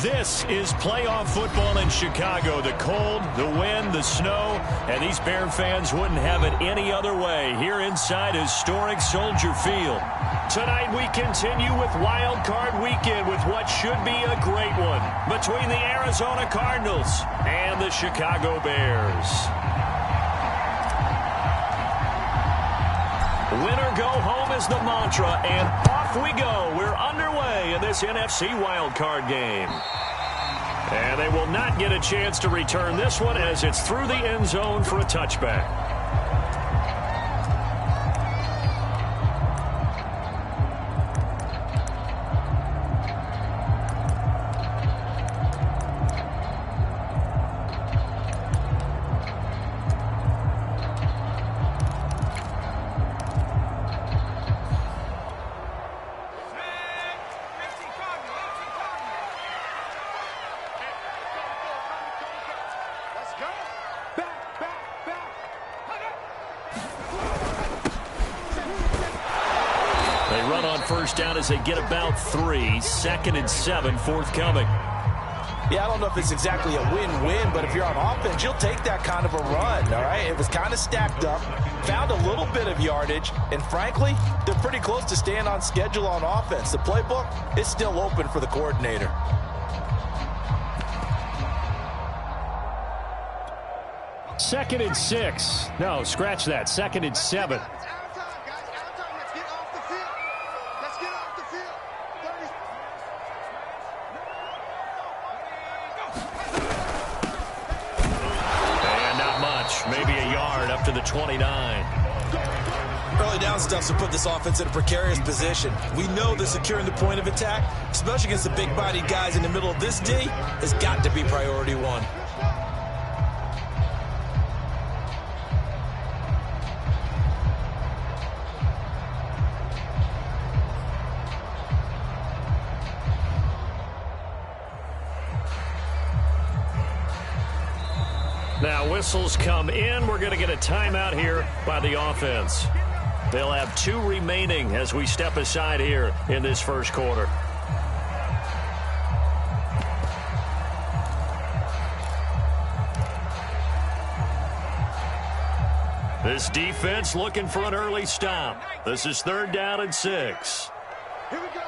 This is playoff football in Chicago. The cold, the wind, the snow, and these Bear fans wouldn't have it any other way here inside historic Soldier Field. Tonight we continue with Wild Card Weekend with what should be a great one between the Arizona Cardinals and the Chicago Bears. Winner go home is the mantra, and off we go. We're underway in this NFC wildcard game. And they will not get a chance to return this one as it's through the end zone for a touchback. First down as they get about 3. 2nd and 7 forthcoming. Yeah, I don't know if it's exactly a win-win, but if you're on offense, you'll take that kind of a run, all right? It was kind of stacked up, found a little bit of yardage, and frankly, they're pretty close to staying on schedule on offense. The playbook is still open for the coordinator. Second and 6. No, scratch that. 2nd and 7. Maybe a yard up to the 29. Early down stuff to put this offense in a precarious position. We know that securing the point of attack, especially against the big-bodied guys in the middle of this D, has got to be priority one. Now whistles come in. We're going to get a timeout here by the offense. They'll have 2 remaining as we step aside here in this first quarter. This defense looking for an early stop. This is 3rd down and 6. Here we go.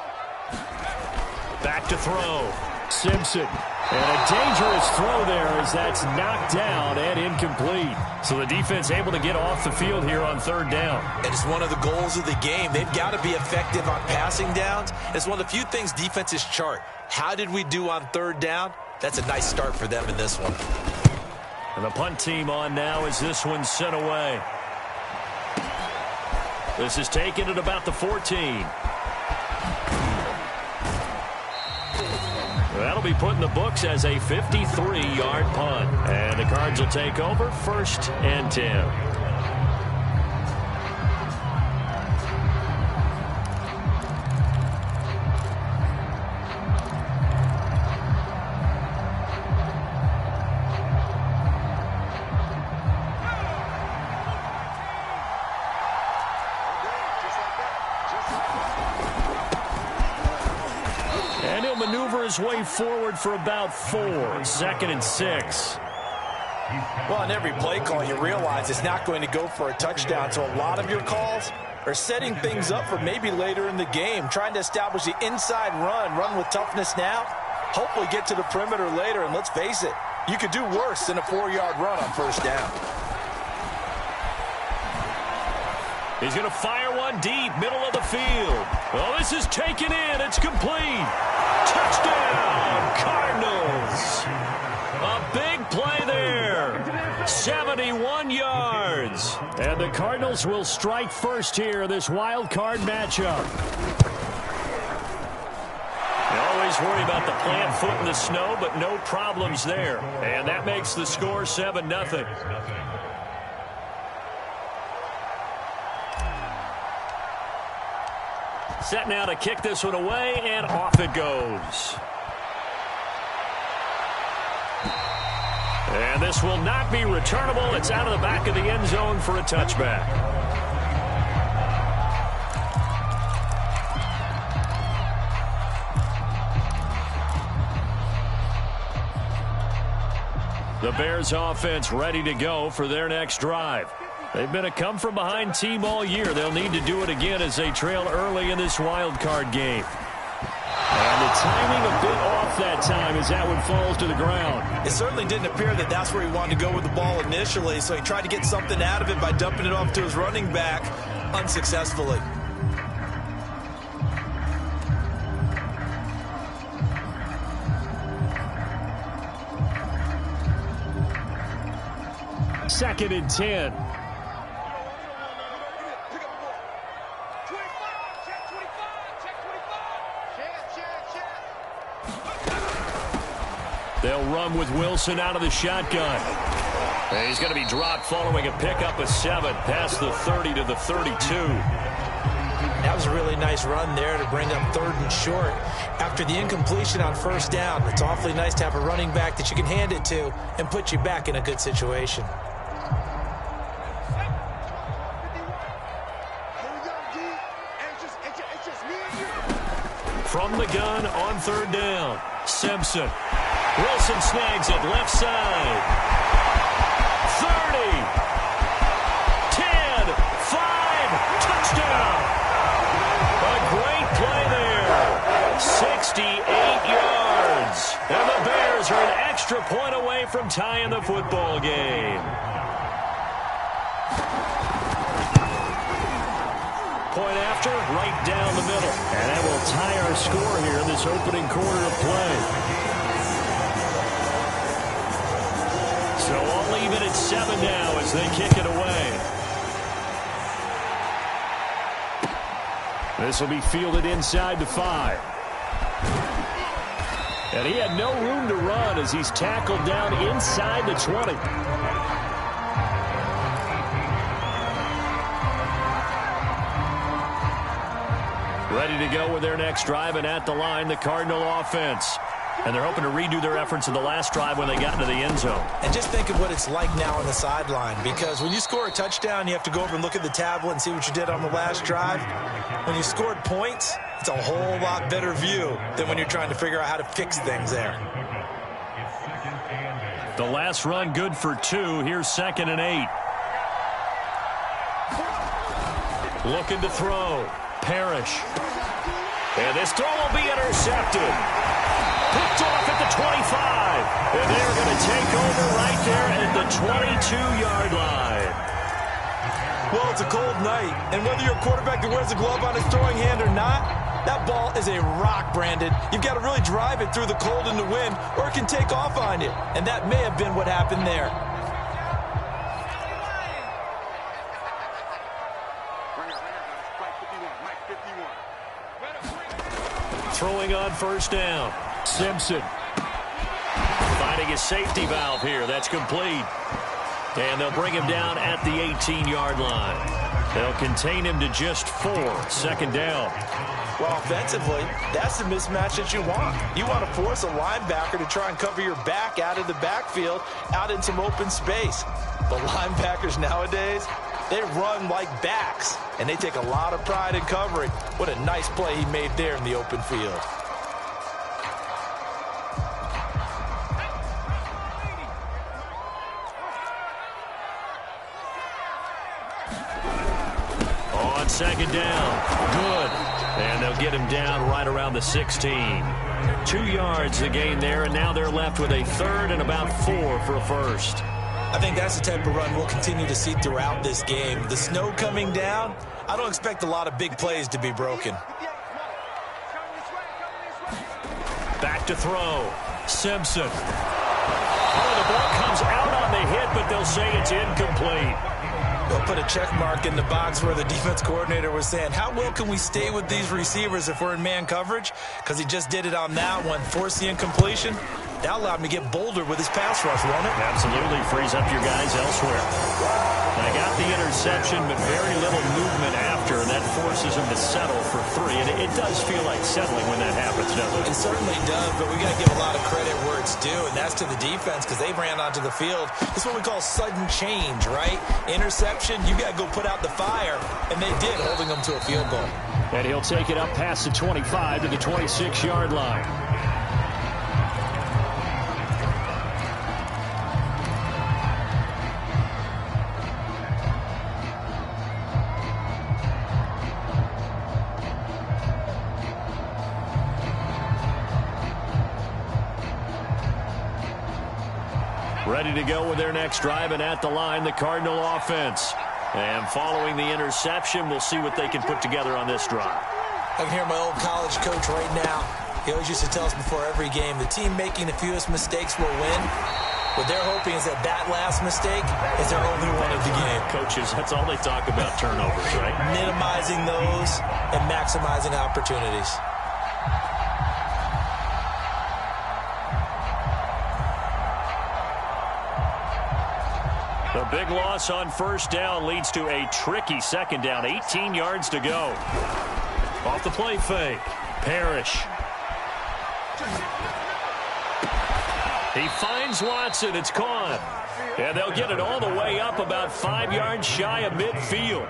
Back to throw. Simpson. And a dangerous throw there as that's knocked down and incomplete. So the defense able to get off the field here on 3rd down. And it's one of the goals of the game. They've got to be effective on passing downs. It's one of the few things defenses chart. How did we do on 3rd down? That's a nice start for them in this one. And the punt team on now as this one's sent away. This is taken at about the 14. That'll be put in the books as a 53-yard punt. And the Cards will take over 1st and 10. Way forward for about 4. 2nd and 6. Well, in every play call, you realize it's not going to go for a touchdown. So a lot of your calls are setting things up for maybe later in the game, trying to establish the inside run with toughness now, hopefully get to the perimeter later. And let's face it, you could do worse than a 4-yard run on 1st down. He's going to fire one deep, middle of the field. Well, this is taken in. It's complete. Touchdown, Cardinals. A big play there. 71 yards. And the Cardinals will strike first here in this wild card matchup. You always worry about the plant foot in the snow, but no problems there. And that makes the score 7-0. Set now to kick this one away, and off it goes. And this will not be returnable. It's out of the back of the end zone for a touchback. The Bears offense ready to go for their next drive. They've been a come-from-behind team all year. They'll need to do it again as they trail early in this wild card game. And the timing a bit off that time as that one falls to the ground. It certainly didn't appear that that's where he wanted to go with the ball initially, so he tried to get something out of it by dumping it off to his running back unsuccessfully. Second and 10. They'll run with Wilson out of the shotgun. And he's going to be dropped following a pickup of 7 past the 30 to the 32. That was a really nice run there to bring up 3rd and short. After the incompletion on 1st down, it's awfully nice to have a running back that you can hand it to and put you back in a good situation. From the gun on 3rd down, Simpson. Wilson snags it left side. 30, 10, 5, touchdown. A great play there. 68 yards. And the Bears are an extra point away from tying the football game. Point after, right down the middle. And that will tie our score here in this opening quarter of play. So I'll leave it at 7 now as they kick it away. This will be fielded inside the 5. And he had no room to run as he's tackled down inside the 20. Ready to go with their next drive, and at the line, the Cardinal offense. And they're hoping to redo their efforts in the last drive when they got into the end zone. And just think of what it's like now on the sideline, because when you score a touchdown, you have to go over and look at the tablet and see what you did on the last drive. When you scored points, it's a whole lot better view than when you're trying to figure out how to fix things there. The last run good for 2. Here's 2nd and 8. Looking to throw. Parrish. And this throw will be intercepted. Picked off at the 25. And they're going to take over right there at the 22-yard line. Well, it's a cold night. And whether you're a quarterback that wears a glove on his throwing hand or not, that ball is a rock, Brandon. You've got to really drive it through the cold and the wind, or it can take off on you. And that may have been what happened there. Throwing on 1st down. Simpson finding a safety valve here. That's complete. And they'll bring him down at the 18-yard line. They'll contain him to just 4. 2nd down. Well, offensively, that's the mismatch that you want. You want to force a linebacker to try and cover your back out of the backfield, out in some open space. But linebackers nowadays, they run like backs, and they take a lot of pride in covering. What a nice play he made there in the open field. On 2nd down, good. And they'll get him down right around the 16. 2 yards the gain there, and now they're left with a 3rd and about 4 for a first. I think that's the type of run we'll continue to see throughout this game. The snow coming down, I don't expect a lot of big plays to be broken. Back to throw. Simpson. Oh, the ball comes out on the hit, but they'll say it's incomplete. They'll put a check mark in the box where the defense coordinator was saying, how well can we stay with these receivers if we're in man coverage? Because he just did it on that one, forced the incompletion. That allowed him to get bolder with his pass rush, won't it? Absolutely. Frees up your guys elsewhere. They got the interception, but very little movement after, and that forces him to settle for 3. And it does feel like settling when that happens, doesn't it? It certainly does, but we got to give a lot of credit where it's due, and that's to the defense, because they ran onto the field. It's what we call sudden change, right? Interception, you got to go put out the fire, and they did, holding them to a field goal. And he'll take it up past the 25 to the 26-yard line. Ready to go with their next drive, and at the line, the Cardinal offense. And following the interception, we'll see what they can put together on this drive. I can hear my old college coach right now. He always used to tell us before every game, the team making the fewest mistakes will win. What they're hoping is that last mistake is their only one of the game. Coaches, that's all they talk about, turnovers, right? Minimizing those and maximizing opportunities. The big loss on first down leads to a tricky second down. 18 yards to go. Off the play fake. Parrish. He finds Watson. It's caught. And they'll get it all the way up about 5 yards shy of midfield.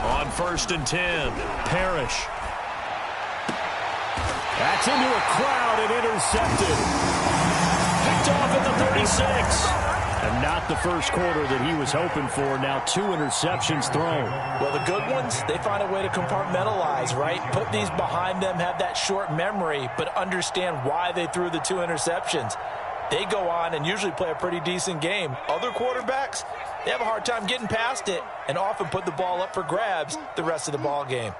On 1st and 10, Parrish. That's into a crowd and intercepted. Picked off at the 36. And not the first quarter that he was hoping for. Now 2 interceptions thrown. Well, the good ones, they find a way to compartmentalize, right? Put these behind them, have that short memory, but understand why they threw the 2 interceptions. They go on and usually play a pretty decent game. Other quarterbacks, they have a hard time getting past it and often put the ball up for grabs the rest of the ball game.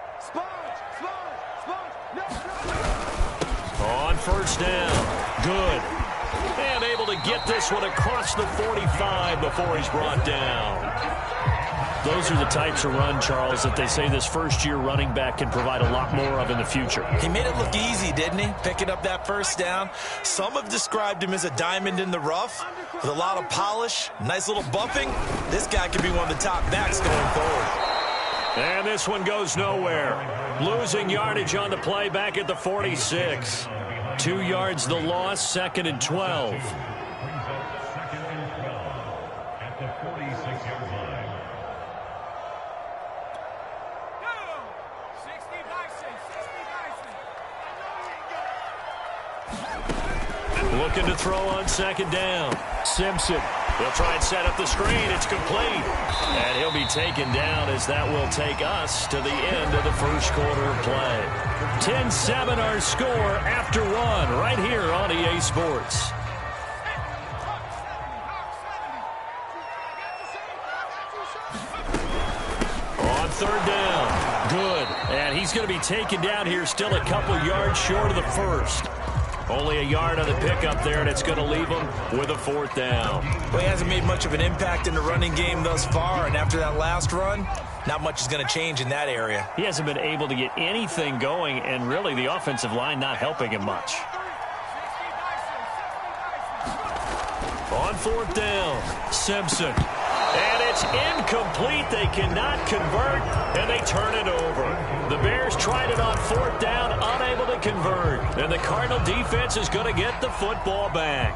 On first down, good. And able to get this one across the 45 before he's brought down. Those are the types of run, Charles, that they say this first-year running back can provide a lot more of in the future. He made it look easy, didn't he? Picking up that first down. Some have described him as a diamond in the rough with a lot of polish, nice little bumping. This guy could be one of the top backs going forward. And this one goes nowhere. Losing yardage on the play back at the 46. 2 yards the loss, 2nd and 12. Looking to throw on 2nd down. Simpson. They'll try and set up the screen. It's complete. And he'll be taken down as that will take us to the end of the first quarter of play. 10-7 our score after 1 right here on EA Sports. On 3rd down. Good. And he's going to be taken down here still a couple yards short of the first. Only a yard on the pickup there, and it's going to leave him with a 4th down. Well, he hasn't made much of an impact in the running game thus far, and after that last run, not much is going to change in that area. He hasn't been able to get anything going, and really the offensive line not helping him much. On 4th down, Simpson. And it's incomplete. They cannot convert, and they turn it over. The Bears tried it on 4th down, unable to convert. And the Cardinal defense is going to get the football back.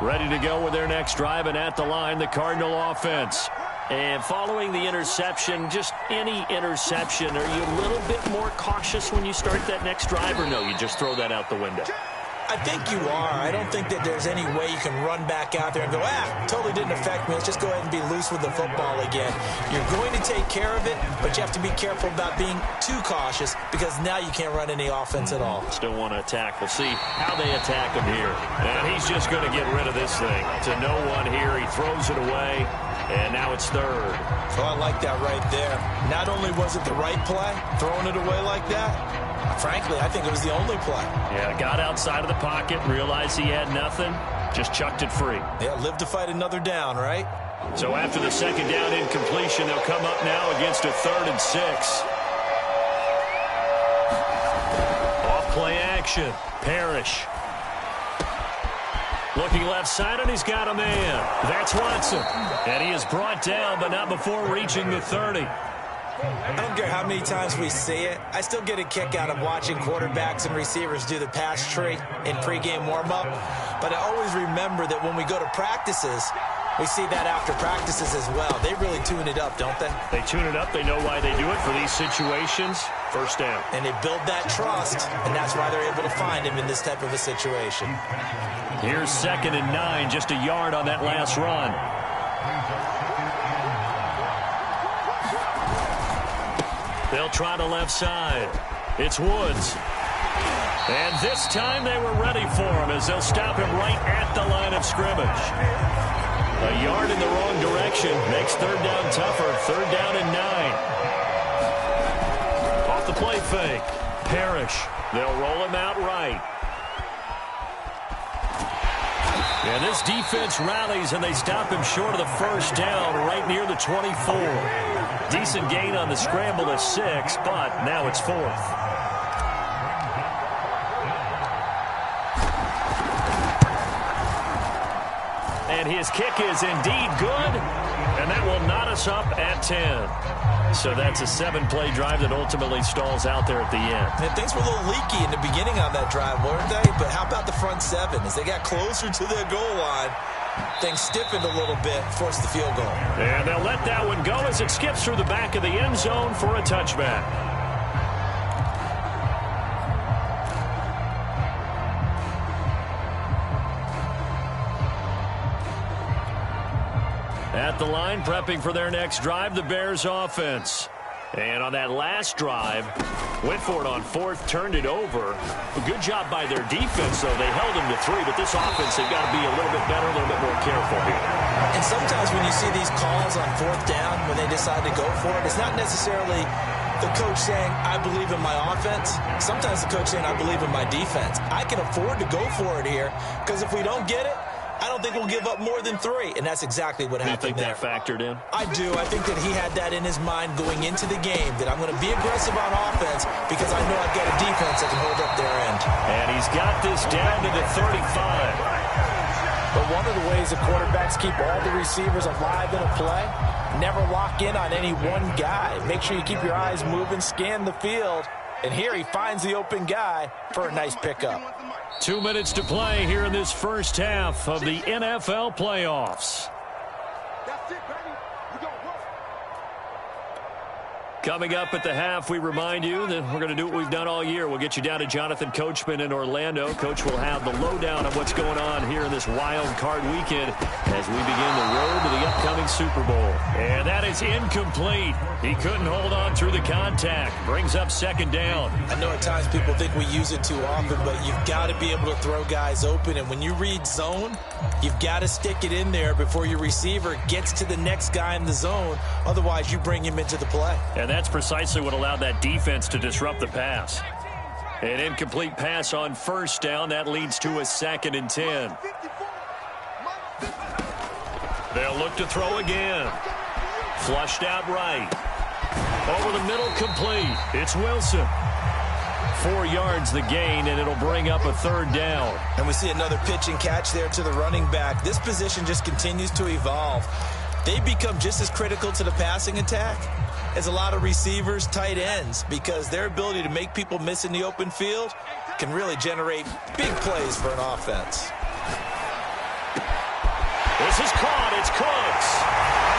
Ready to go with their next drive, and at the line, the Cardinal offense. And following the interception, just any interception, are you a little bit more cautious when you start that next drive, or no, you just throw that out the window? I think you are. I don't think that there's any way you can run back out there and go, totally didn't affect me. Let's just go ahead and be loose with the football again. You're going to take care of it, but you have to be careful about being too cautious because now you can't run any offense at all. Still want to attack. We'll see how they attack him here. And he's just going to get rid of this thing. To no one here. He throws it away, and now it's 3rd. Oh, I like that right there. Not only was it the right play, throwing it away like that, frankly, I think it was the only play. Yeah, got outside of the pocket, realized he had nothing, just chucked it free. Yeah, live to fight another down, right? So after the 2nd down incompletion, they'll come up now against a 3rd and 6. Off play action, Parrish. Looking left side, and he's got a man. That's Watson. And he is brought down, but not before reaching the 30. I don't care how many times we see it. I still get a kick out of watching quarterbacks and receivers do the pass tree in pregame warm-up. But I always remember that when we go to practices, We see that after practices as well. They really tune it up, don't they? They tune it up. They know why they do it for these situations. First down. And they build that trust, and that's why they're able to find him in this type of a situation. Here's 2nd and 9, just a yard on that last run. They'll try the left side. It's Woods. And this time they were ready for him as they'll stop him right at the line of scrimmage. A yard in the wrong direction makes 3rd down tougher. 3rd down and 9. Off the play fake. Parrish. They'll roll him out right. And this defense rallies, and they stop him short of the 1st down right near the 24. Decent gain on the scramble of 6, but now it's 4th. And his kick is indeed good, and that will knot us up at 10. So that's a 7-play drive that ultimately stalls out there at the end. And things were a little leaky in the beginning on that drive, weren't they? But how about the front 7? As they got closer to their goal line, things stiffened a little bit, forced the field goal. And they'll let that one go as it skips through the back of the end zone for a touchback. At the line, prepping for their next drive, the Bears offense. And on that last drive, went for it on 4th, turned it over. A good job by their defense, though. They held them to 3, but this offense, they've got to be a little bit better, a little bit more careful here. And sometimes when you see these calls on 4th down, when they decide to go for it, it's not necessarily the coach saying, I believe in my offense. Sometimes the coach saying, I believe in my defense. I can afford to go for it here, because if we don't get it, I don't think we'll give up more than 3, and that's exactly what happened there. You think that factored in? I do. I think that he had that in his mind going into the game, that I'm going to be aggressive on offense because I know I've got a defense that can hold up their end. And he's got this down to the 35. But one of the ways the quarterbacks keep all the receivers alive in a play, never lock in on any one guy. Make sure you keep your eyes moving, scan the field, and here he finds the open guy for a nice pickup. 2 minutes to play here in this first half of the NFL playoffs. Coming up at the half, we remind you that we're going to do what we've done all year. We'll get you down to Jonathan Coachman in Orlando. Coach will have the lowdown on what's going on here in this wild card weekend as we begin the road to the upcoming Super Bowl. And that is incomplete. He couldn't hold on through the contact. Brings up 2nd down. I know at times people think we use it too often, but you've got to be able to throw guys open. And when you read zone, you've got to stick it in there before your receiver gets to the next guy in the zone. Otherwise, you bring him into the play. And that's precisely what allowed that defense to disrupt the pass. An incomplete pass on 1st down. That leads to a 2nd and 10. They'll look to throw again. Flushed out right. Over the middle, complete. It's Wilson. 4 yards the gain, and it'll bring up a 3rd down. And we see another pitch and catch there to the running back. This position just continues to evolve. They become just as critical to the passing attack as a lot of receivers, tight ends, because their ability to make people miss in the open field can really generate big plays for an offense. This is caught. It's Cooks.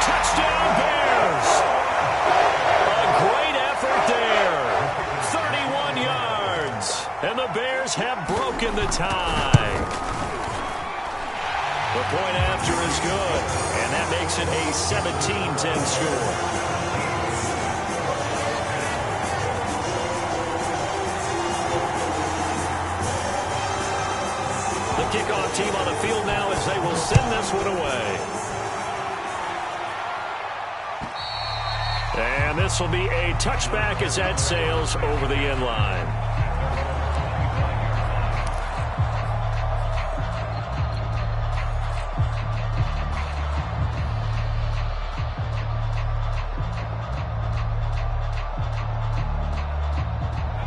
Touchdown, Bears. A great effort there. 31 yards. And the Bears have broken the tie. The point after is good. And that makes it a 17-10 score. The kickoff team on the field now as they will send this one away. And this will be a touchback as that sails over the end line.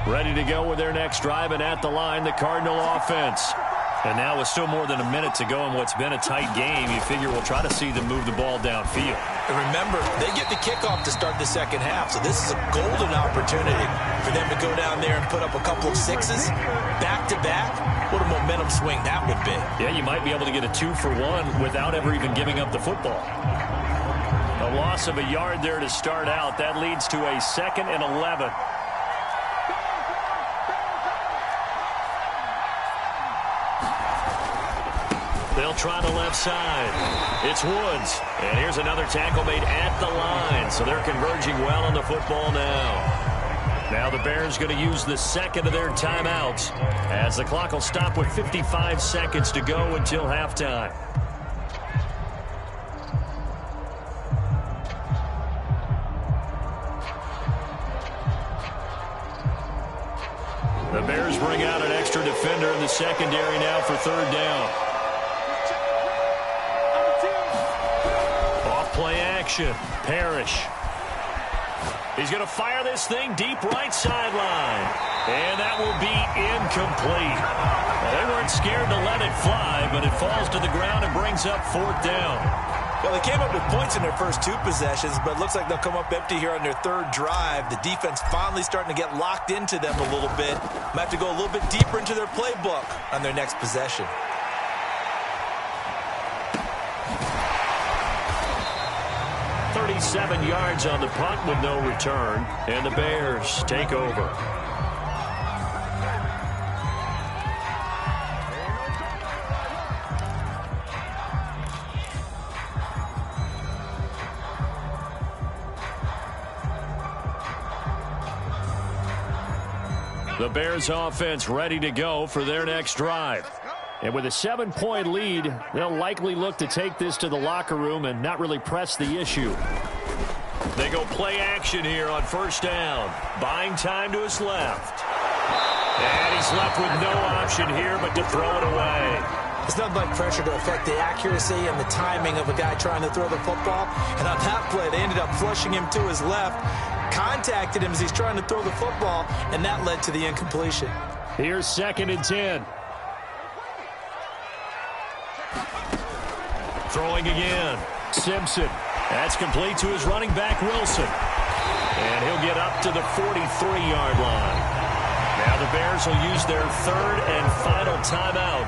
Ready to go with their next drive, and at the line, the Cardinal offense. And now with still more than a minute to go in what's been a tight game, you figure we'll try to see them move the ball downfield. And remember, they get the kickoff to start the second half, so this is a golden opportunity for them to go down there and put up a couple of sixes back-to-back. What a momentum swing that would be. Yeah, you might be able to get a 2-for-1 without ever even giving up the football. A loss of a yard there to start out. That leads to a 2nd and 11. They'll try the left side. It's Woods. And here's another tackle made at the line. So they're converging well on the football now. Now the Bears going to use the second of their timeouts as the clock will stop with 55 seconds to go until halftime. The Bears bring out an extra defender in the secondary now for third down. Play action. Parrish. He's going to fire this thing deep right sideline. And that will be incomplete. Well, they weren't scared to let it fly, but it falls to the ground and brings up fourth down. Well, they came up with points in their first 2 possessions, but it looks like they'll come up empty here on their third drive. The defense finally starting to get locked into them a little bit. Might have to go a little bit deeper into their playbook on their next possession. 37 yards on the punt with no return, and the Bears take over. The Bears offense ready to go for their next drive. And with a 7-point lead, they'll likely look to take this to the locker room and not really press the issue. They go play action here on first down. Buying time to his left. And he's left with no option here but to throw it away. It's nothing like pressure to affect the accuracy and the timing of a guy trying to throw the football. And on that play, they ended up flushing him to his left, contacted him as he's trying to throw the football, and that led to the incompletion. Here's 2nd and 10. Throwing again. Simpson. That's complete to his running back, Wilson. And he'll get up to the 43-yard line. Now the Bears will use their third and final timeout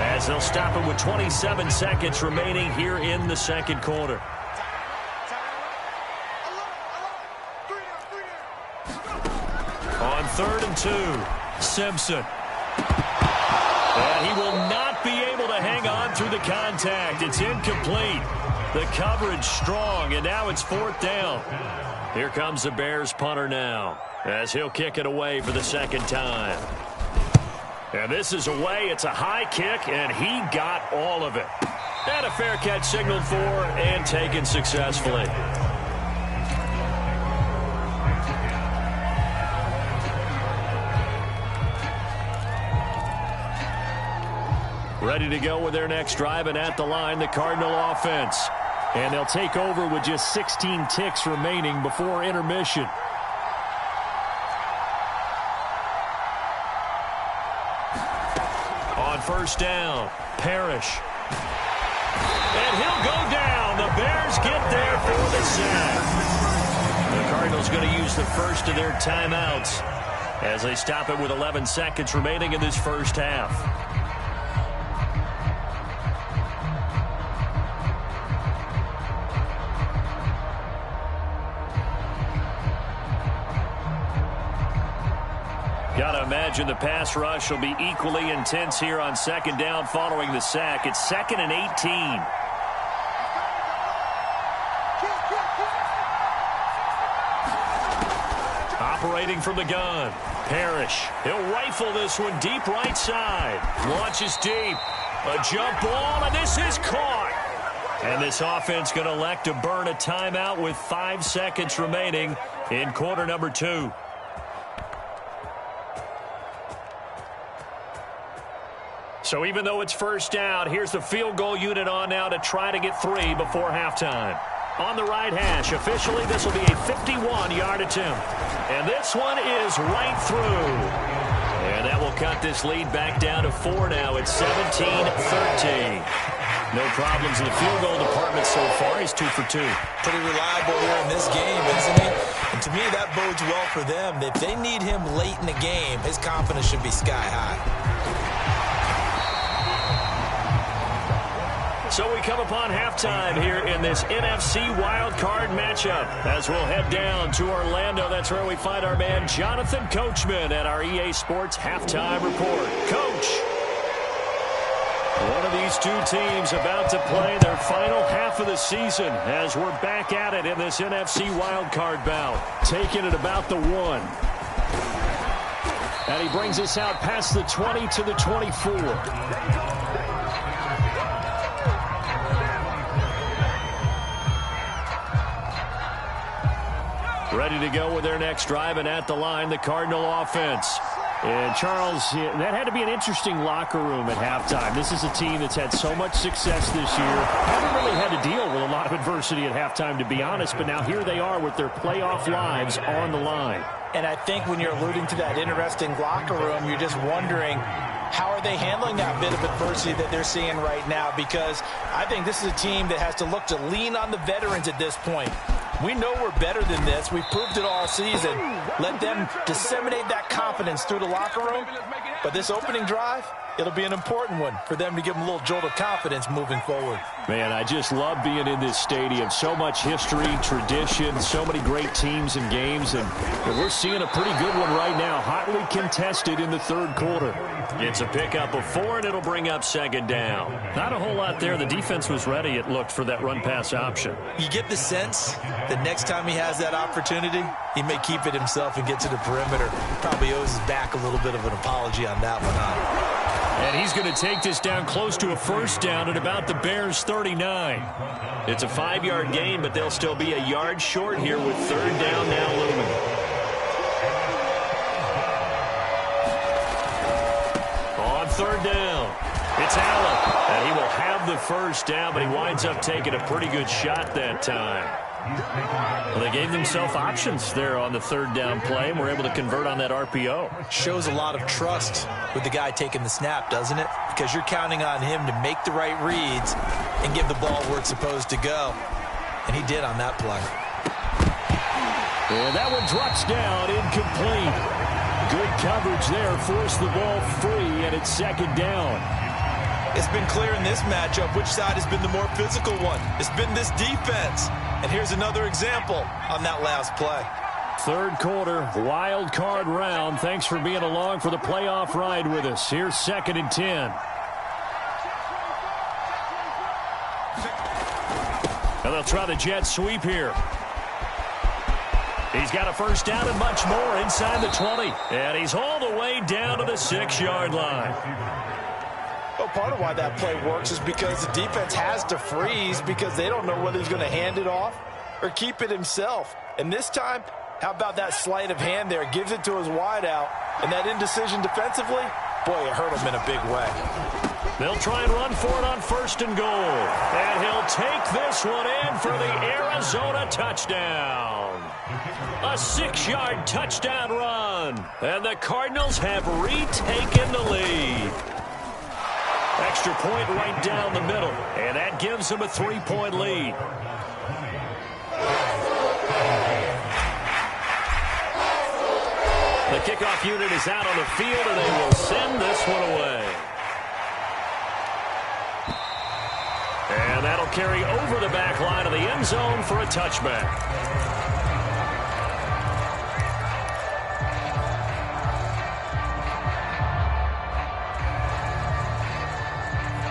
as they'll stop it with 27 seconds remaining here in the second quarter. On 3rd and 2, Simpson. And he will not be able to hang on through the contact. It's incomplete. The coverage strong, and now it's 4th down. Here comes the Bears punter now as he'll kick it away for the second time. And this is away. It's a high kick, and he got all of it. And a fair catch signaled for and taken successfully. Ready to go with their next drive, and at the line, the Cardinal offense. And they'll take over with just 16 ticks remaining before intermission. On first down, Parrish. And he'll go down. The Bears get there for the sack. The Cardinals going to use the first of their timeouts as they stop it with 11 seconds remaining in this first half. Gotta imagine the pass rush will be equally intense here on second down following the sack. It's 2nd and 18. Operating from the gun, Parrish. He'll rifle this one deep right side. Launches deep. A jump ball, and this is caught. And this offense going to elect to burn a timeout with 5 seconds remaining in quarter number 2. So even though it's first down, here's the field goal unit on now to try to get 3 before halftime. On the right hash, officially this will be a 51-yard attempt. And this one is right through. And And that will cut this lead back down to 4 now. It's 17-13. No problems in the field goal department so far. He's 2 for 2. Pretty reliable here in this game, isn't he? And to me, that bodes well for them. If they need him late in the game, his confidence should be sky high. So we come upon halftime here in this NFC wildcard matchup. As we'll head down to Orlando, that's where we find our man Jonathan Coachman at our EA Sports Halftime Report. Coach! One of these two teams about to play their final half of the season as we're back at it in this NFC wildcard bout. Taking it about the 1. And he brings us out past the 20 to the 24. Ready to go with their next drive, and at the line, the Cardinal offense. And, Charles, that had to be an interesting locker room at halftime. This is a team that's had so much success this year. Haven't really had to deal with a lot of adversity at halftime, to be honest, but now here they are with their playoff lives on the line. And I think when you're alluding to that interesting locker room, you're just wondering, how are they handling that bit of adversity that they're seeing right now? Because I think this is a team that has to look to lean on the veterans at this point. We know we're better than this. We've proved it all season. Let them disseminate that confidence through the locker room. But this opening drive, it'll be an important one for them to give them a little jolt of confidence moving forward. Man, I just love being in this stadium. So much history, tradition, so many great teams and games. And we're seeing a pretty good one right now. Hotly contested in the third quarter. It's a pickup of 4, and it'll bring up second down. Not a whole lot there. The defense was ready, it looked, for that run-pass option. You get the sense that next time he has that opportunity, he may keep it himself and get to the perimeter. Probably owes his back a little bit of an apology on that one, huh? And he's going to take this down close to a first down at about the Bears' 39. It's a 5-yard gain, but they'll still be a yard short here with third down now looming. On third down, it's Allen. And he will have the first down, but he winds up taking a pretty good shot that time. Well, they gave themselves options there on the third down play, and were able to convert on that RPO. Shows a lot of trust with the guy taking the snap, doesn't it? Because you're counting on him to make the right reads and give the ball where it's supposed to go. And he did on that play. And that one drops down, incomplete. Good coverage there, forced the ball free, and it's second down. It's been clear in this matchup which side has been the more physical one. It's been this defense. And here's another example on that last play. Third quarter, wild card round. Thanks for being along for the playoff ride with us. Here's 2nd and 10. And they'll try the jet sweep here. He's got a first down and much more inside the 20. And he's all the way down to the 6-yard line. Well, part of why that play works is because the defense has to freeze because they don't know whether he's going to hand it off or keep it himself. And this time, how about that sleight of hand there? Gives it to his wideout. And that indecision defensively, boy, it hurt him in a big way. They'll try and run for it on 1st and goal. And he'll take this one in for the Arizona touchdown. A 6-yard touchdown run. And the Cardinals have retaken the lead. Extra point right down the middle, and that gives them a 3-point lead. The kickoff unit is out on the field, and they will send this one away. And that'll carry over the back line of the end zone for a touchback.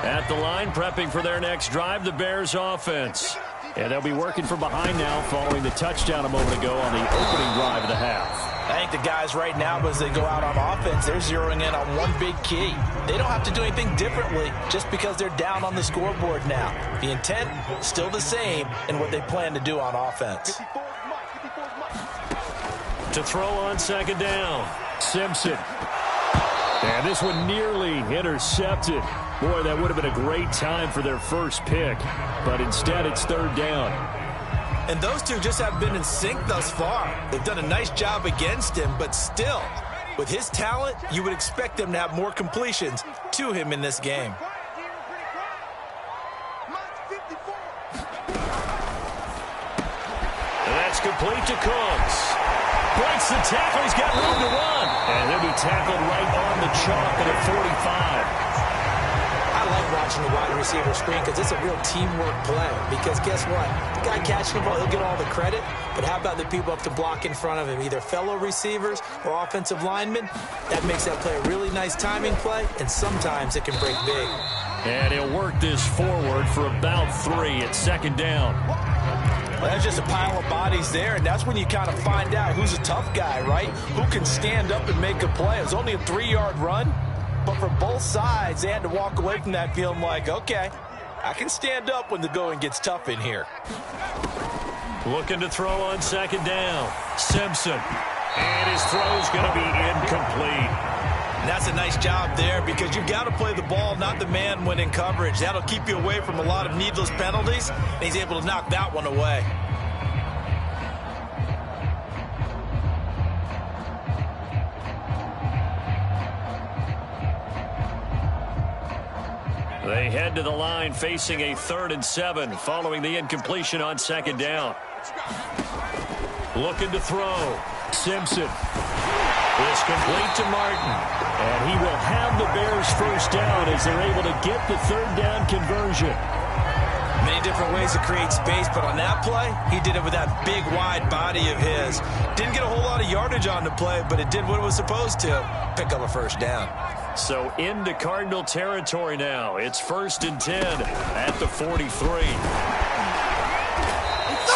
At the line, prepping for their next drive, the Bears offense. And they'll be working from behind now following the touchdown a moment ago on the opening drive of the half. I think the guys right now, as they go out on offense, they're zeroing in on one big key. They don't have to do anything differently just because they're down on the scoreboard now. The intent is still the same in what they plan to do on offense. To throw on 2nd down, Simpson. And this one nearly intercepted. Boy, that would have been a great time for their first pick. But instead, it's 3rd down. And those two just haven't been in sync thus far. They've done a nice job against him, but still, With his talent, you would expect them to have more completions to him in this game. And that's complete to Cooks. Breaks the tackle. He's got room to run. And he'll be tackled right on the chalk at a 45. I like watching the wide receiver screen because it's a real teamwork play. Because guess what? The guy catching the ball, he'll get all the credit. But how about the people up to block in front of him, either fellow receivers or offensive linemen? That makes that play a really nice timing play, and sometimes it can break big. And he'll work this forward for about 3 at second down. Well, that's just a pile of bodies there, and that's when you kind of find out who's a tough guy, right? Who can stand up and make a play. It was only a 3-yard run, but for both sides, they had to walk away from that feeling like, okay, I can stand up when the going gets tough in here. Looking to throw on second down. Simpson. And his throw's going to be incomplete. And that's a nice job there because you've got to play the ball, not the man when in coverage. That'll keep you away from a lot of needless penalties, and he's able to knock that one away. They head to the line facing a 3rd and 7 following the incompletion on second down. Looking to throw. Simpson. It's complete to Martin. And he will have the Bears first down as they're able to get the 3rd down conversion. Many different ways to create space, but on that play, he did it with that big, wide body of his. Didn't get a whole lot of yardage on the play, but it did what it was supposed to. Pick up a first down. So into Cardinal territory now. It's 1st and 10 at the 43.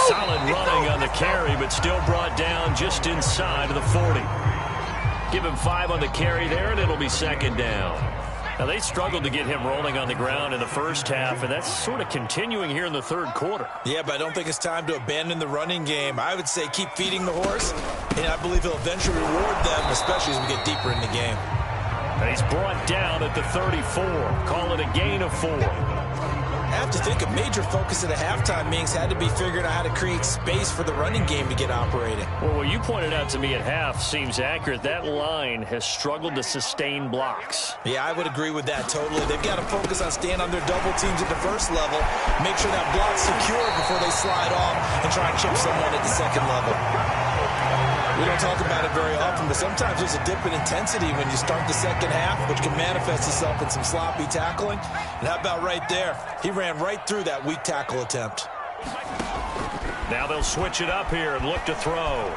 Solid running on the carry, but still brought down just inside of the 40. Give him 5 on the carry there, and it'll be second down. Now, they struggled to get him rolling on the ground in the first half, and that's sort of continuing here in the 3rd quarter. Yeah, but I don't think it's time to abandon the running game. I would say keep feeding the horse, and I believe he'll eventually reward them, especially as we get deeper in the game. And he's brought down at the 34. Call it a gain of 4. I have to think a major focus at the halftime meetings had to be figuring out how to create space for the running game to get operating. Well, what you pointed out to me at half seems accurate. That line has struggled to sustain blocks. Yeah, I would agree with that totally. They've got to focus on staying on their double teams at the first level, make sure that block's secure before they slide off and try and chip someone at the second level. We don't talk about it very often, but sometimes there's a dip in intensity when you start the second half, which can manifest itself in some sloppy tackling. And how about right there? He ran right through that weak tackle attempt. Now they'll switch it up here and look to throw.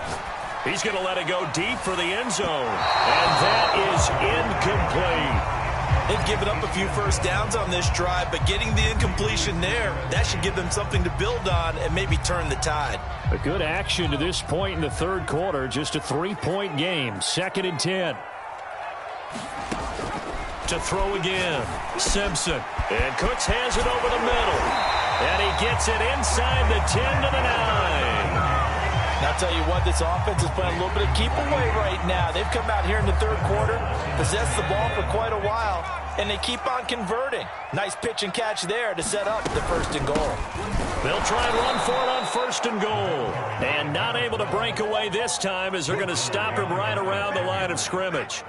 He's going to let it go deep for the end zone. And that is incomplete. They've given up a few first downs on this drive, but getting the incompletion there, that should give them something to build on and maybe turn the tide. A good action to this point in the 3rd quarter. Just a 3-point game. 2nd and 10. To throw again. Simpson. And Cooks has it over the middle. And he gets it inside the 10 to the 9. Now, I'll tell you what, this offense is playing a little bit of keep away right now. They've come out here in the 3rd quarter, possessed the ball for quite a while, and they keep on converting. Nice pitch and catch there to set up the 1st and goal. They'll try and run for it on 1st and goal. And not able to break away this time as they're going to stop him right around the line of scrimmage.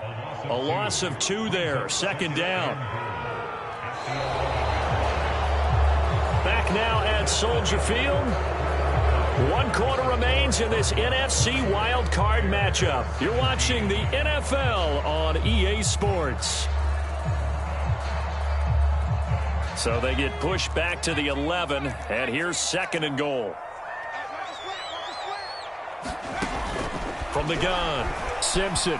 A loss of 2 there, 2nd down. Back now at Soldier Field. 1 quarter remains in this NFC Wild Card matchup. You're watching the NFL on EA Sports. So they get pushed back to the 11, and here's 2nd and goal. From the gun, Simpson.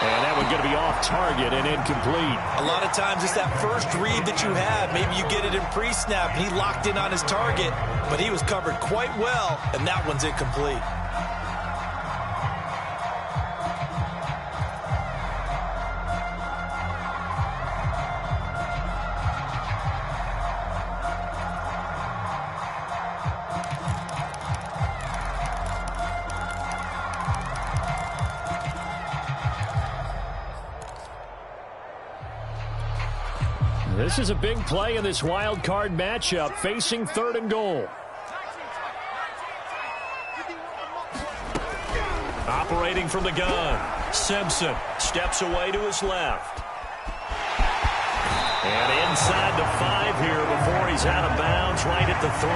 And that one's going to be off target and incomplete. A lot of times it's that first read that you have. Maybe you get it in pre-snap. He locked in on his target, but he was covered quite well, and that one's incomplete. This is a big play in this wild card matchup, facing 3rd and goal. Operating from the gun, Simpson steps away to his left. And inside the 5 here before he's out of bounds right at the 3.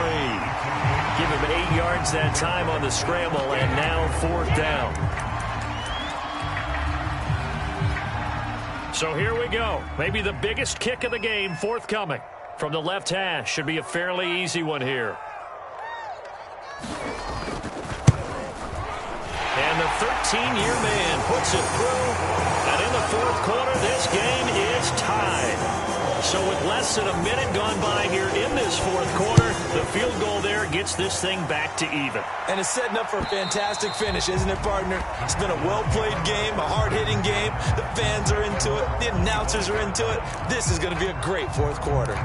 Give him 8 yards that time on the scramble, and now 4th down. So here we go. Maybe the biggest kick of the game forthcoming. From the left hash, should be a fairly easy one here. And the 13-year man puts it through. And in the 4th quarter, this game is tied. So with less than a minute gone by here in this 4th quarter, the field goal there gets this thing back to even. And it's setting up for a fantastic finish, isn't it, partner? It's been a well-played game, a hard-hitting game. The fans are into it. The announcers are into it. This is going to be a great 4th quarter.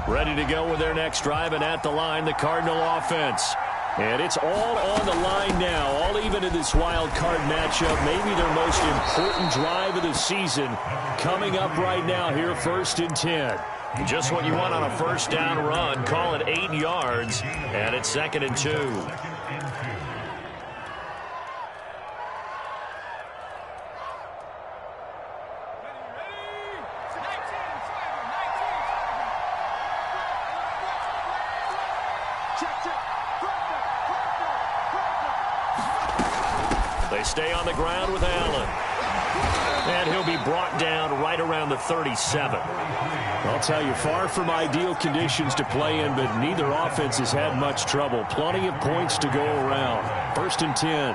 Ready to go with their next drive, and at the line, the Cardinal offense. And it's all on the line now, all even in this wild card matchup. Maybe their most important drive of the season coming up right now here, 1st and 10. Just what you want on a 1st down run. Call it 8 yards, and it's 2nd and 2. They stay on the ground with Allen. And he'll be brought down right around the 37. I'll tell you, far from ideal conditions to play in, but neither offense has had much trouble. Plenty of points to go around. 1st and 10.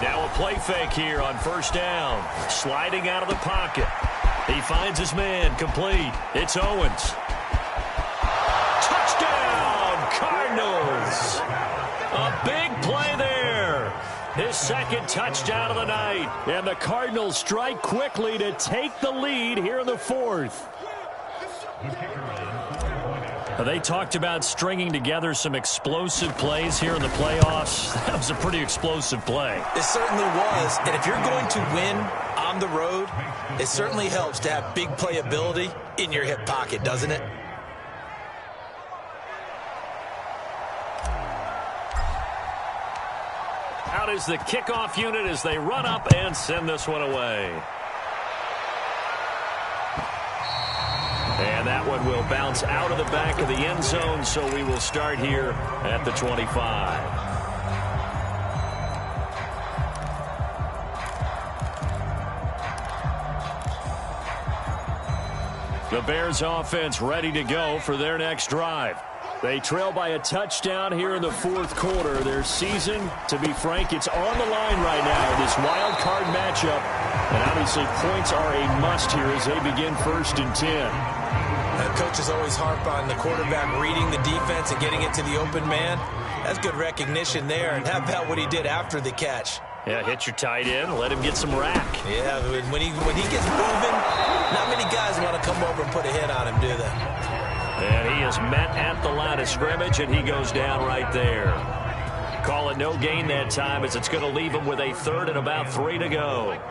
Now a play fake here on 1st down. Sliding out of the pocket. He finds his man, complete. It's Owens. Touchdown, Cardinals. A big play there. His 2nd touchdown of the night. And the Cardinals strike quickly to take the lead here in the 4th. They talked about stringing together some explosive plays here in the playoffs. That was a pretty explosive play. It certainly was. And if you're going to win on the road, it certainly helps to have big playability in your hip pocket, doesn't it? Out is the kickoff unit as they run up and send this one away. And that one will bounce out of the back of the end zone, so we will start here at the 25. The Bears offense ready to go for their next drive. They trail by a touchdown here in the 4th quarter. Their season, to be frank, it's on the line right now in this wild card matchup. And obviously points are a must here as they begin 1st and 10. Coaches always harp on the quarterback reading the defense and getting it to the open man. That's good recognition there. And how about what he did after the catch? Yeah, hit your tight end, let him get some rack. Yeah, when he gets moving, not many guys want to come over and put a hit on him, do they? And he is met at the line of scrimmage, and he goes down right there. Call it no gain that time, as it's going to leave him with a 3rd and about 3 to go.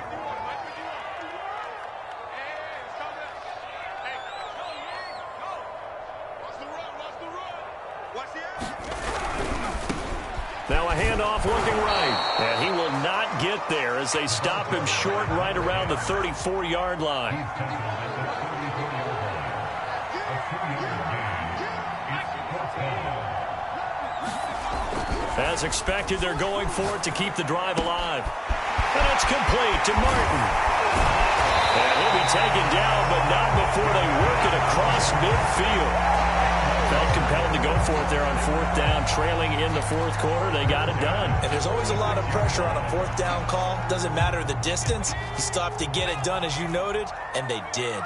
Now a handoff looking right, and he will not get there as they stop him short right around the 34-yard line. As expected, they're going for it to keep the drive alive. And it's complete to Martin. And he'll be taken down, but not before they work it across midfield. Felt compelled to go for it there on 4th down, trailing in the 4th quarter. They got it done. And there's always a lot of pressure on a 4th down call. Doesn't matter the distance. You still have to get it done, as you noted, and they did.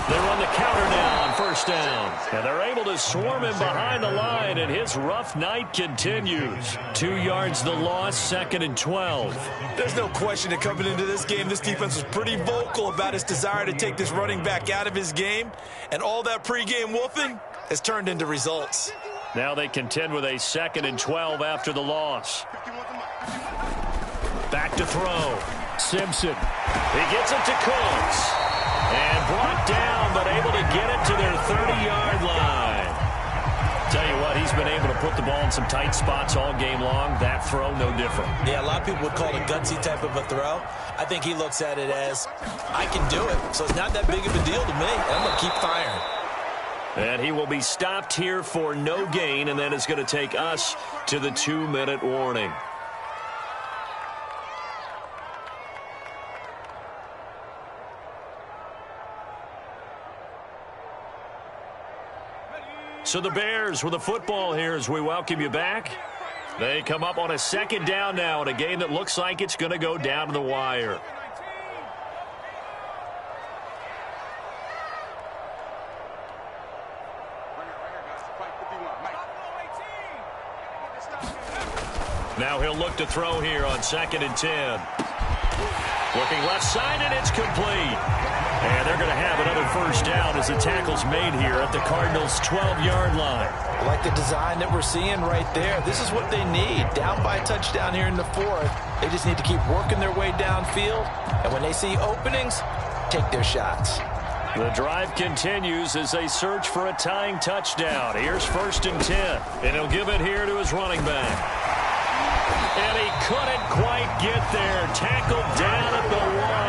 They run the counter now on first down. And they're able to swarm him behind the line, and his rough night continues. 2 yards the loss, 2nd and 12. There's no question that coming into this game, this defense was pretty vocal about its desire to take this running back out of his game, and all that pregame wolfing has turned into results. Now they contend with a 2nd and 12 after the loss. Back to throw. Simpson. He gets it to Cooks. And brought down, but able to get it to their 30-yard line. Tell you what, he's been able to put the ball in some tight spots all game long. That throw, no different. Yeah, a lot of people would call it a gutsy type of a throw. I think he looks at it as, I can do it, so it's not that big of a deal to me. I'm going to keep firing. And he will be stopped here for no gain, and then it's going to take us to the 2-minute warning. So the Bears with the football here as we welcome you back. They come up on a 2nd down now in a game that looks like it's going to go down to the wire. Now he'll look to throw here on 2nd and 10. Working left side, and it's complete. And they're going to have another first down as the tackle's made here at the Cardinals' 12-yard line. I like the design that we're seeing right there. This is what they need. Down by a touchdown here in the 4th. They just need to keep working their way downfield. And when they see openings, take their shots. The drive continues as they search for a tying touchdown. Here's 1st and 10. And he'll give it here to his running back. And he couldn't quite get there. Tackled down at the 1.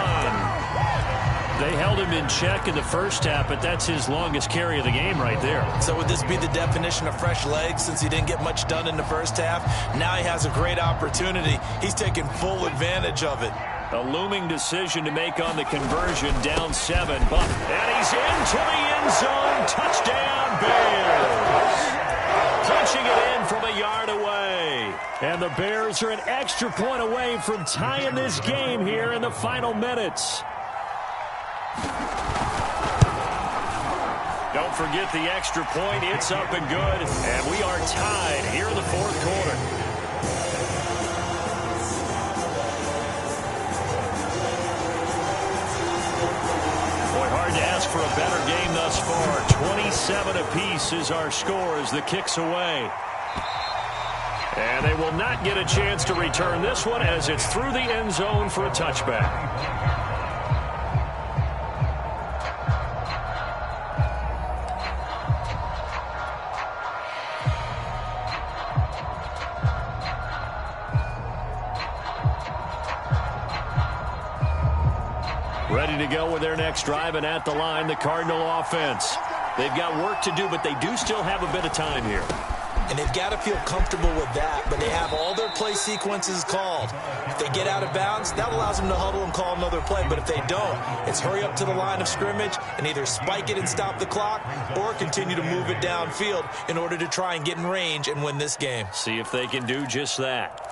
They held him in check in the first half, but that's his longest carry of the game right there. So would this be the definition of fresh legs since he didn't get much done in the first half? Now he has a great opportunity. He's taking full advantage of it. A looming decision to make on the conversion, down 7. And he's into the end zone. Touchdown, Bears. Punching it in from a yard away. And the Bears are an extra point away from tying this game here in the final minutes. Don't forget the extra point. It's up and good. And we are tied here in the 4th quarter. Boy, hard to ask for a better game thus far. 27 apiece is our score as the kick's away. And they will not get a chance to return this one as it's through the end zone for a touchback. Ready to go with their next drive, and at the line, the Cardinal offense. They've got work to do, but they do still have a bit of time here. And they've got to feel comfortable with that, but they have all their play sequences called. If they get out of bounds, that allows them to huddle and call another play. But if they don't, it's hurry up to the line of scrimmage and either spike it and stop the clock or continue to move it downfield in order to try and get in range and win this game. See if they can do just that.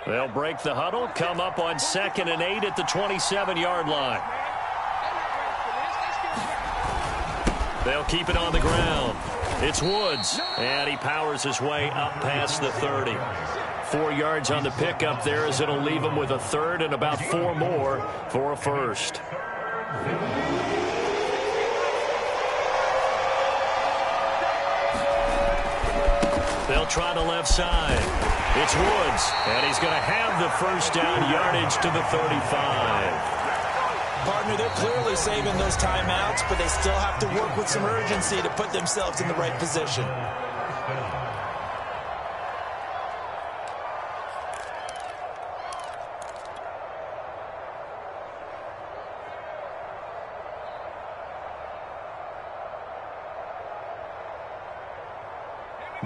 They'll break the huddle, come up on 2nd and 8 at the 27-yard line. They'll keep it on the ground. It's Woods, and he powers his way up past the 30. 4 yards on the pickup there as it'll leave him with a 3rd and about 4 more for a 1st. They'll try the left side. It's Woods, and he's going to have the first down, yardage to the 35. Partner, they're clearly saving those timeouts, but they still have to work with some urgency to put themselves in the right position.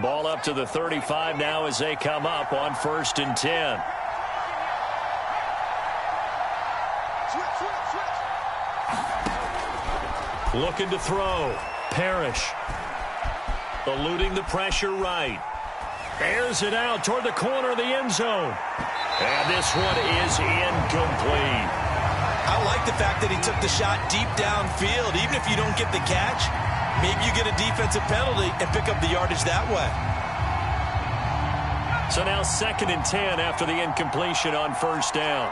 Ball up to the 35 now as they come up on 1st and 10. Looking to throw. Parrish. Eluding the pressure right. Airs it out toward the corner of the end zone. And this one is incomplete. I like the fact that he took the shot deep downfield. Even if you don't get the catch, maybe you get a defensive penalty and pick up the yardage that way. So now 2nd and 10 after the incompletion on first down.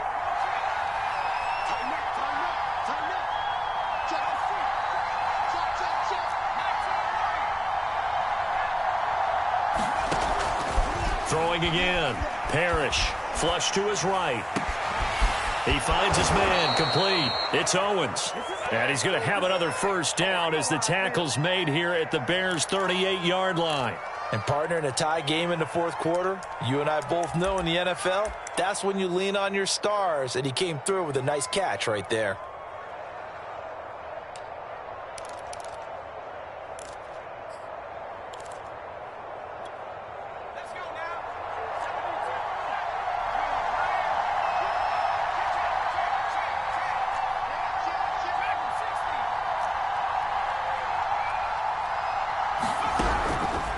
Throwing again. Parrish. Flush to his right. He finds his man. Complete. It's Owens. And he's going to have another first down as the tackle's made here at the Bears' 38-yard line. And partner, in a tie game in the 4th quarter, you and I both know in the NFL, that's when you lean on your stars. And he came through with a nice catch right there.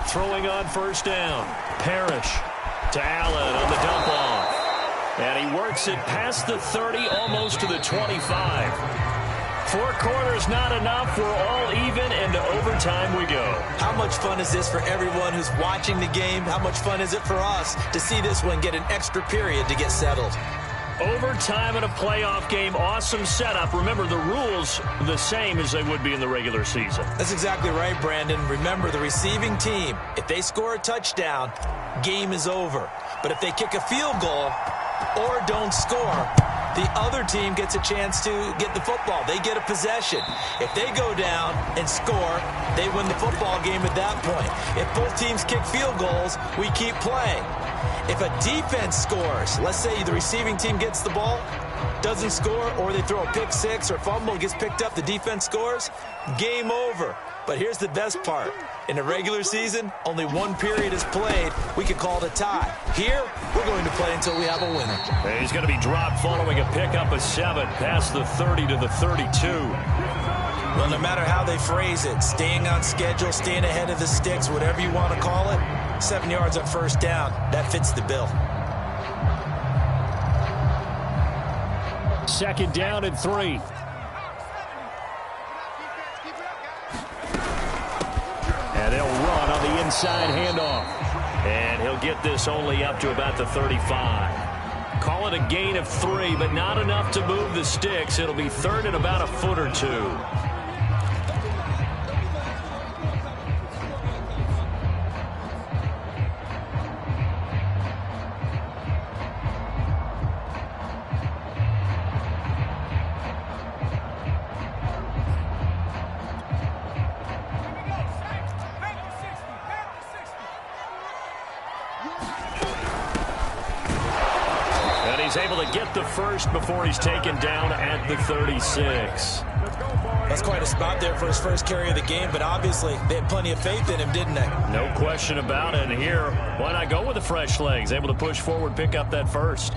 Throwing on first down. Parrish to Allen on the dump off. And he works it past the 30, almost to the 25. 4 quarters not enough. We're all even, and to overtime we go. How much fun is this for everyone who's watching the game? How much fun is it for us to see this one get an extra period to get settled? Overtime in a playoff game, awesome setup. Remember, the rules the same as they would be in the regular season. That's exactly right, Brandon. Remember, the receiving team, if they score a touchdown, game is over. But if they kick a field goal or don't score, the other team gets a chance to get the football. They get a possession. If they go down and score, they win the football game at that point. If both teams kick field goals, we keep playing. If a defense scores, let's say the receiving team gets the ball, doesn't score, or they throw a pick six or fumble, gets picked up, the defense scores, game over. But here's the best part. In the regular season, only 1 period is played. We could call it a tie. Here, we're going to play until we have a winner. And he's going to be dropped following a pickup of 7 past the 30 to the 32. Well, no matter how they phrase it, staying on schedule, staying ahead of the sticks, whatever you want to call it, 7 yards on first down, that fits the bill. 2nd down and 3. And they'll run on the inside handoff. And he'll get this only up to about the 35. Call it a gain of 3, but not enough to move the sticks. It'll be 3rd and about a foot or 2. Able to get the first before he's taken down at the 36. That's quite a spot there for his first carry of the game, but obviously they had plenty of faith in him, didn't they? No question about it. And here, why not go with the fresh legs? Able to push forward, pick up that first.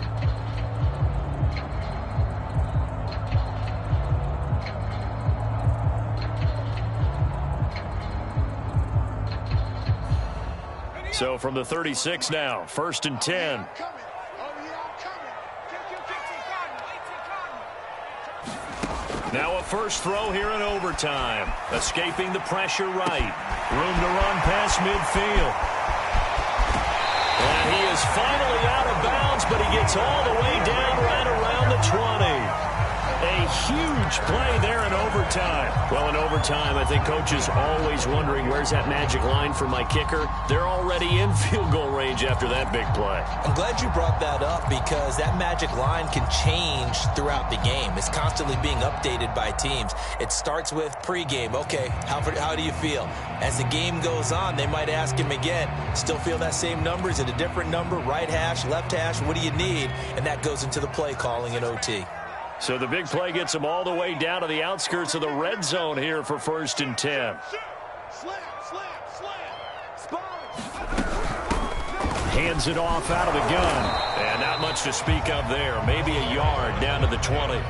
So from the 36 now, 1st and 10. Now a first throw here in overtime. Escaping the pressure right. Room to run past midfield. And he is finally out of bounds, but he gets all the way down right around the 20. A huge play there in overtime. Well, in overtime, I think Coach is always wondering, where's that magic line for my kicker? They're already in field goal range after that big play. I'm glad you brought that up because that magic line can change throughout the game. It's constantly being updated by teams. It starts with pregame. Okay, how do you feel? As the game goes on, they might ask him again, still feel that same number? Is it a different number? Right hash, left hash? What do you need? And that goes into the play calling in OT. So the big play gets him all the way down to the outskirts of the red zone here for 1st and 10. Hands it off out of the gun. And not much to speak of there. Maybe a yard down to the 20.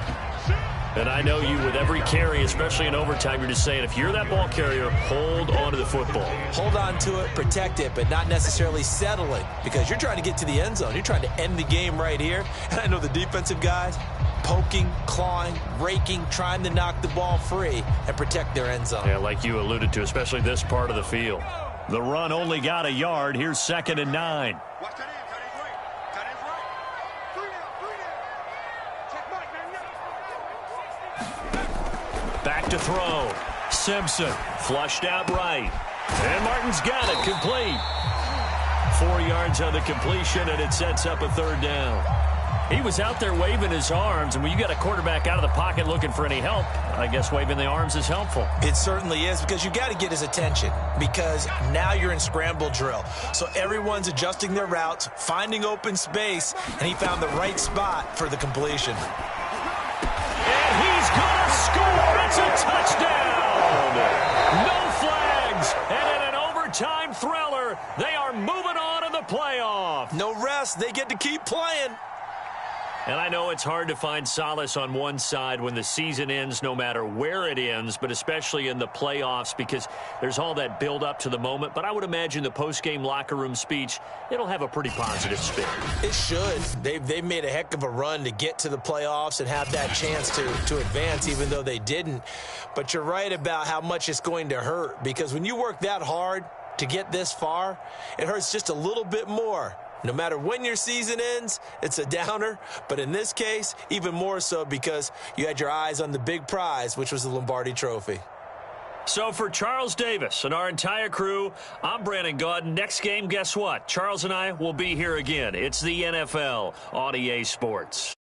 And I know you, with every carry, especially in overtime, you're just saying, if you're that ball carrier, hold on to the football. Hold on to it, protect it, but not necessarily settle it, because you're trying to get to the end zone. You're trying to end the game right here. And I know the defensive guys poking, clawing, raking, trying to knock the ball free and protect their end zone. Yeah, like you alluded to, especially this part of the field. The run only got a yard. Here's 2nd and 9. Back to throw. Simpson flushed out right. And Martin's got it complete. 4 yards on the completion, and it sets up a 3rd down. He was out there waving his arms, and when you got a quarterback out of the pocket looking for any help, I guess waving the arms is helpful. It certainly is, because you got to get his attention, because now you're in scramble drill. So everyone's adjusting their routes, finding open space, and he found the right spot for the completion. And he's going to score. It's a touchdown. No flags. And in an overtime thriller, they are moving on in the playoff. No rest. They get to keep playing. And I know it's hard to find solace on one side when the season ends, no matter where it ends, but especially in the playoffs, because there's all that build up to the moment. But I would imagine the post-game locker room speech, it'll have a pretty positive spin. It should. They've made a heck of a run to get to the playoffs and have that chance to advance, even though they didn't. But you're right about how much it's going to hurt, because when you work that hard to get this far, it hurts just a little bit more. No matter when your season ends, it's a downer. But in this case, even more so, because you had your eyes on the big prize, which was the Lombardi Trophy. So for Charles Davis and our entire crew, I'm Brandon Gaudin. Next game, guess what? Charles and I will be here again. It's the NFL on EA Sports.